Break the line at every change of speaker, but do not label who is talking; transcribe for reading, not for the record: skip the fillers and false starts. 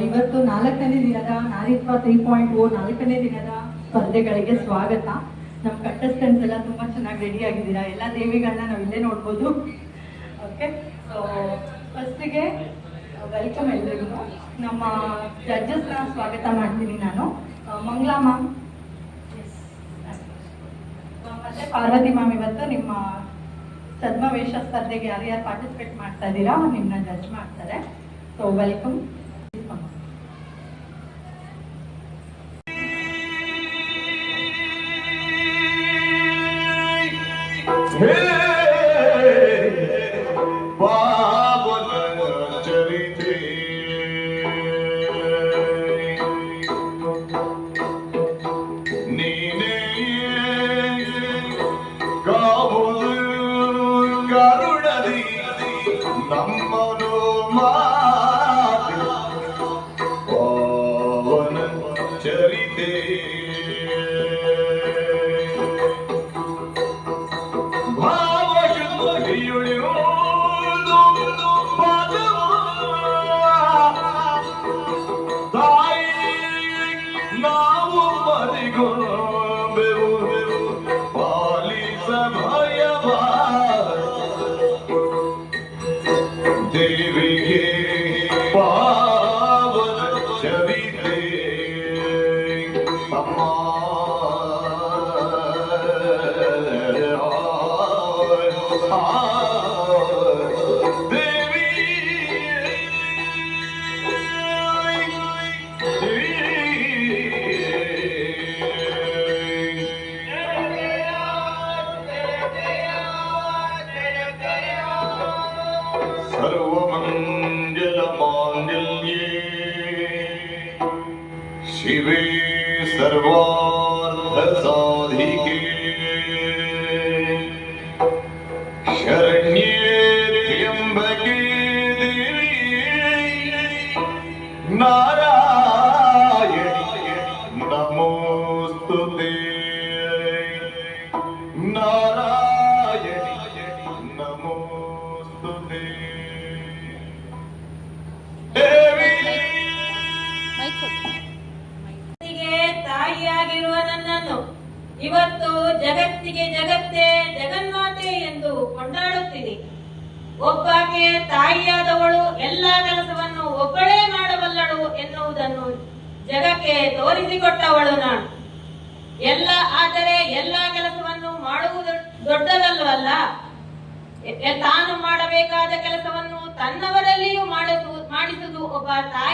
ಇವತ್ತು 4ನೇ ದಿನದ ನಾರಿತ್ವ 3.0 4ನೇ ದಿನದ ಸ್ಪರ್ಧೆಗಳಿಗೆ ಸ್ವಾಗತ. ನಮ್ಮ ಕಂಟೆಸ್ಟೆಂಟ್ಸ್ ಎಲ್ಲ ತುಂಬಾ ಚೆನ್ನಾಗಿ ರೆಡಿ ಆಗಿದ್ದೀರಾ. ಎಲ್ಲ ದೇವಿಗಳನ್ನ ನಾವು ಇಲ್ಲೇ ನೋಡ್ಬೋದು. ಓಕೆ, ಸೊ ಫಸ್ಟಿಗೆ ವೆಲ್ಕಮ್ ಎಲ್ರಿಗೂ. ನಮ್ಮ ಜಡ್ಜಸ್ನ ಸ್ವಾಗತ ಮಾಡ್ತೀನಿ ನಾನು. ಮಂಗಳಾ ಮ್ಯಾಮ್ ಮತ್ತೆ ಪಾರ್ವತಿ ಮ್ಯಾಮ್, ಇವತ್ತು ನಿಮ್ಮ ಛದ್ಮವೇಷ ಸ್ಪರ್ಧೆಗೆ ಯಾರ್ಯಾರು ಪಾರ್ಟಿಸಿಪೇಟ್ ಮಾಡ್ತಾ ಇದ್ದೀರಾ ನಿಮ್ಮನ್ನ ಜಡ್ಜ್ ಮಾಡ್ತಾರೆ. So welcome.
ನಮ್ಮನು ಮಾತು ಪಾವನ ಚರಿತೆ ಭಾವಶುದ್ಧಿಯುಳಿಯುವುದು ತಾಯಿ ನಾವು ಮರಿಗೊಂಬೆವು ಪಾಲಿಸ ಭಯವ ದೇವಿಗೆ ಪಾವನ ಚರಿತೆ ಅಮ್ಮ ದೇವಿ सर्वमंगल मांगल्ये शिवे सर्वार्थ साधिके शरण्ये त्र्यंबके देवी नारायणी नमोस्तुते नारायणी नमोस्तुते
ತಾಯಿಯಾಗಿರುವ ನನ್ನನ್ನು ಇವತ್ತು ಜಗತ್ತಿಗೆ ಜಗತ್ತೇ ಜಗನ್ಮಾತೆ ಎಂದು ಕೊಂಡಾಡುತ್ತೀನಿ. ಒಬ್ಬಾಕೆ ತಾಯಿಯಾದವಳು ಎಲ್ಲ ಕೆಲಸವನ್ನು ಒಬ್ಬಳೇ ಮಾಡಬಲ್ಲಳು ಎನ್ನುವುದನ್ನು ಜಗಕ್ಕೆ ತೋರಿಸಿಕೊಟ್ಟವಳು ನಾನು. ಆದರೆ ಎಲ್ಲ ಕೆಲಸವನ್ನು ಮಾಡುವುದು ದೊಡ್ಡದಲ್ಲವಲ್ಲ, ತಾನು ಮಾಡಬೇಕಾದ ಕೆಲಸವನ್ನು ತನ್ನವರಲ್ಲಿಯೂ ಮಾಡಿಸುವುದು ಒಬ್ಬ ತಾಯಿ.